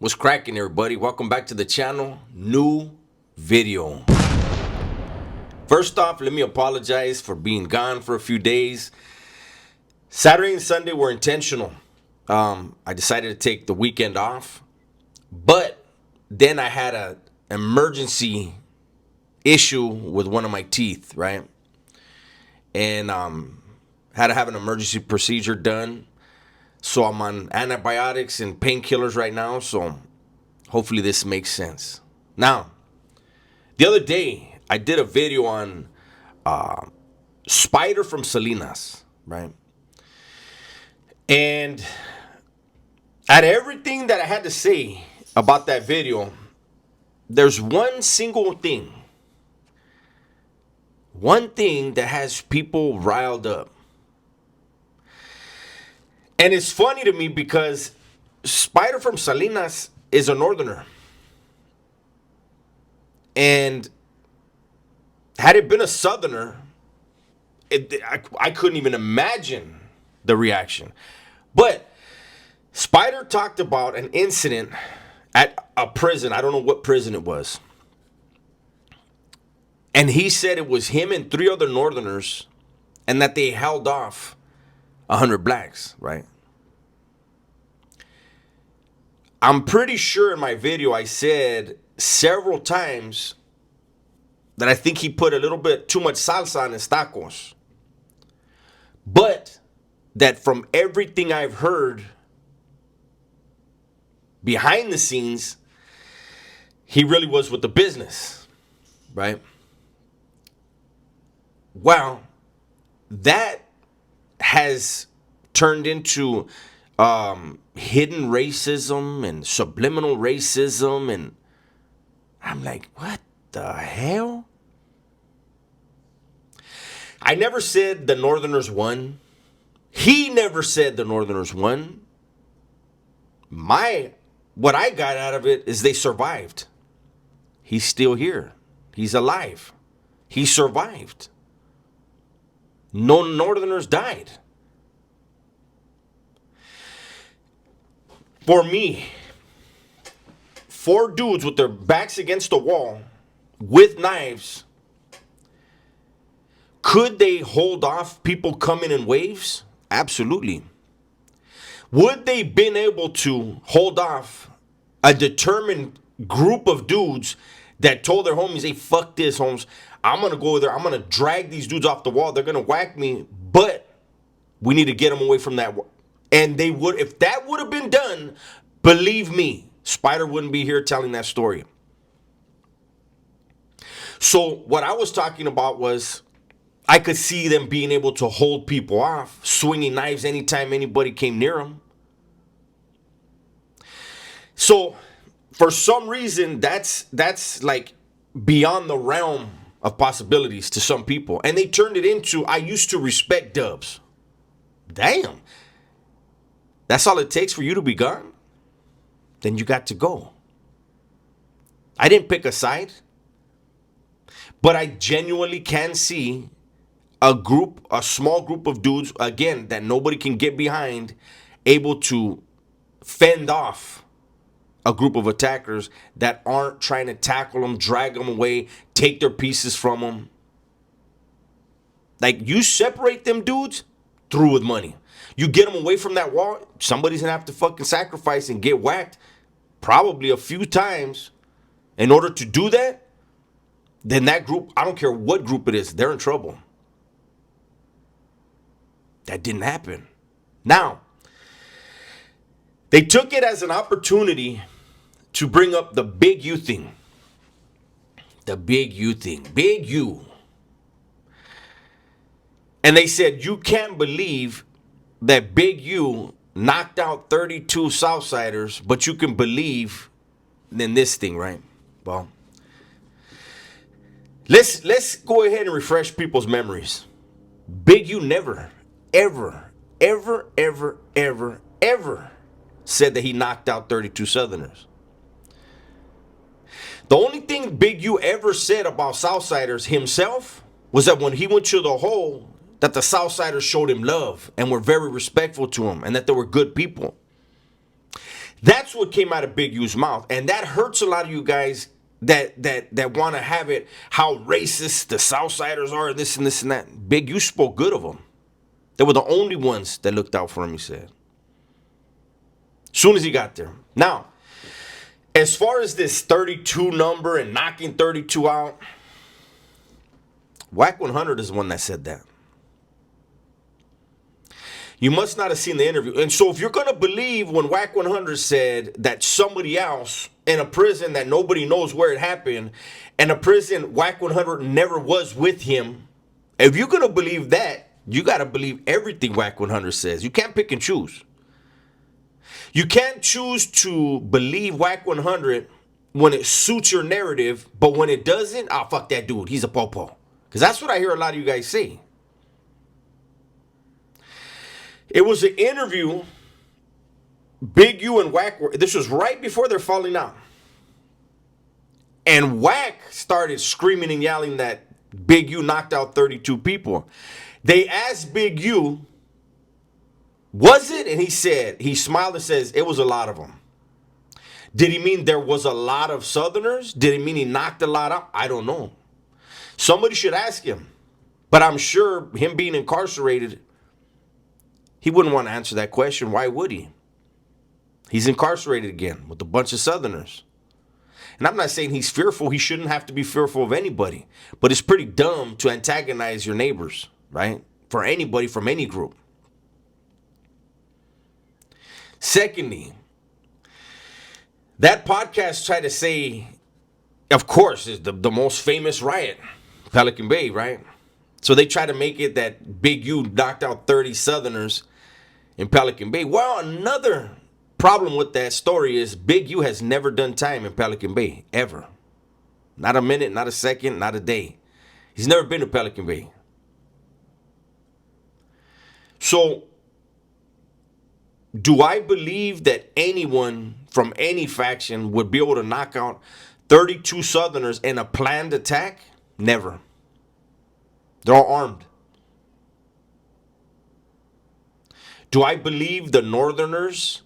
What's cracking, everybody? Welcome back to the channel. New video. First off, let me apologize for being gone for a few days. Saturday and Sunday were intentional. I decided to take the weekend off, but then I had an emergency issue with one of my teeth, right? And had to have an emergency procedure done. So I'm on antibiotics and painkillers right now, so hopefully this makes sense. Now, the other day, I did a video on Spider from Salinas, right? And out of everything that I had to say about that video, there's one single thing. One thing that has people riled up. And it's funny to me because Spider from Salinas is a northerner. And had it been a southerner, I couldn't even imagine the reaction. But Spider talked about an incident at a prison. I don't know what prison it was. And he said it was him and 3 other northerners and that they held off 100 blacks, right? I'm pretty sure in my video I said several times that I think he put a little bit too much salsa on his tacos. But that from everything I've heard behind the scenes, he really was with the business, right? Well, that has turned into hidden racism and subliminal racism, and I'm like, what the hell? I never said the Northerners won. He never said the Northerners won. What I got out of it is they survived. He's still here. He's alive. He survived. No Northerners died. For me, 4 dudes with their backs against the wall with knives, could they hold off people coming in waves? Absolutely. Would they been able to hold off a determined group of dudes that told their homies, hey, fuck this, homes. I'm going to go there. I'm going to drag these dudes off the wall. They're going to whack me, but we need to get them away from that. And they would, if that would have been done, believe me, Spider wouldn't be here telling that story. So what I was talking about was I could see them being able to hold people off, swinging knives anytime anybody came near them. So for some reason, that's like beyond the realm of possibilities to some people. And they turned it into, I used to respect Dubs. Damn. That's all it takes for you to be gone? Then you got to go. I didn't pick a side. But I genuinely can see a small group of dudes, again, that nobody can get behind, able to fend off a group of attackers that aren't trying to tackle them, drag them away, take their pieces from them. Like, you separate them dudes, through with money. You get them away from that wall, somebody's gonna have to fucking sacrifice and get whacked probably a few times. In order to do that, then that group, I don't care what group it is, they're in trouble. That didn't happen. Now, they took it as an opportunity to bring up the Big U thing. The Big U thing. Big U. And they said, you can't believe that Big U knocked out 32 Southsiders, but you can believe in this thing, right? Well, let's go ahead and refresh people's memories. Big U never, ever, ever, ever, ever, ever said that he knocked out 32 Southerners. The only thing Big U ever said about Southsiders himself was that when he went to the hole, that the Southsiders showed him love and were very respectful to him and that they were good people. That's what came out of Big U's mouth. And that hurts a lot of you guys that want to have it how racist the Southsiders are, this and this and that. Big U spoke good of them. They were the only ones that looked out for him, he said. Soon as he got there. Now, as far as this 32 number and knocking 32 out, Whack 100 is the one that said that. You must not have seen the interview. And so if you're going to believe when Whack 100 said that somebody else in a prison that nobody knows where it happened, and a prison Whack 100 never was with him, if you're going to believe that, you got to believe everything Whack 100 says. You can't pick and choose. You can't choose to believe Whack 100 when it suits your narrative, but when it doesn't, oh, fuck that dude. He's a popo. Because that's what I hear a lot of you guys say. It was an interview, Big U and Whack, this was right before they're falling out. And Whack started screaming and yelling that Big U knocked out 32 people. They asked Big U, was it? And he said, he smiled and says, it was a lot of them. Did he mean there was a lot of Southerners? Did he mean he knocked a lot out? I don't know. Somebody should ask him. But I'm sure him being incarcerated, he wouldn't want to answer that question. Why would he? He's incarcerated again with a bunch of Southerners. And I'm not saying he's fearful. He shouldn't have to be fearful of anybody. But it's pretty dumb to antagonize your neighbors, right? For anybody from any group. Secondly, that podcast tried to say, of course, is the most famous riot, Pelican Bay, right? So they try to make it that Big U knocked out 30 Southerners in Pelican Bay. Well, another problem with that story is Big U has never done time in Pelican Bay, ever. Not a minute, not a second, not a day. He's never been to Pelican Bay. So, do I believe that anyone from any faction would be able to knock out 32 Southerners in a planned attack? Never. They're all armed. Do I believe the Northerners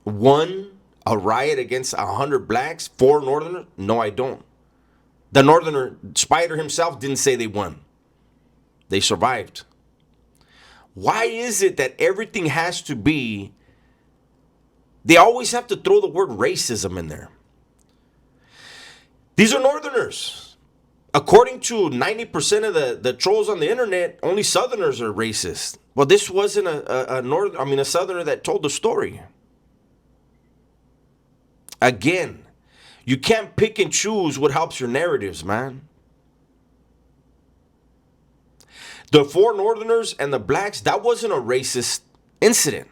won a riot against 100 blacks, 4 Northerners? No, I don't. The Northerner, Spider himself, didn't say they won. They survived. Why is it that everything has to be, they always have to throw the word racism in there? These are Northerners. According to 90% of the trolls on the internet, only Southerners are racist. Well, this wasn't a Southerner that told the story. Again, you can't pick and choose what helps your narratives, man. The 4 Northerners and the blacks, that wasn't a racist incident.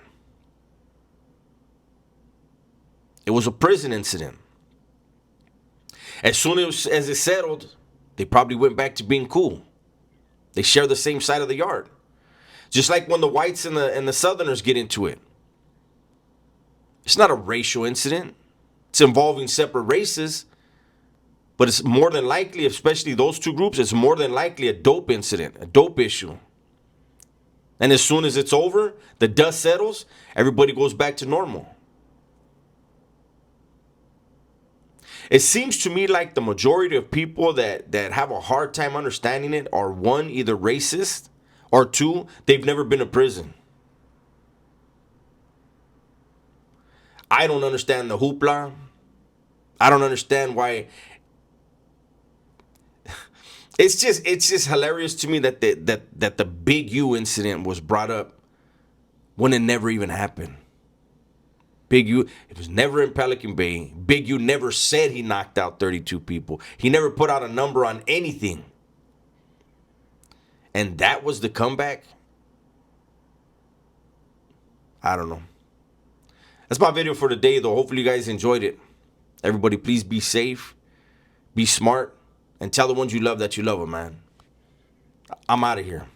It was a prison incident. As soon as it settled, they probably went back to being cool. They share the same side of the yard. Just like when the whites and the Southerners get into it. It's not a racial incident. It's involving separate races. But it's more than likely, especially those two groups, it's more than likely a dope incident, a dope issue. And as soon as it's over, the dust settles, everybody goes back to normal. It seems to me like the majority of people that have a hard time understanding it are, 1, either racist, or 2, they've never been to prison. I don't understand the hoopla. I don't understand why. It's just hilarious to me that the Big U incident was brought up when it never even happened. Big U, it was never in Pelican Bay. Big U never said he knocked out 32 people. He never put out a number on anything. And that was the comeback? I don't know. That's my video for today, though. Hopefully you guys enjoyed it. Everybody, please be safe, be smart, and tell the ones you love that you love them, man. I'm out of here.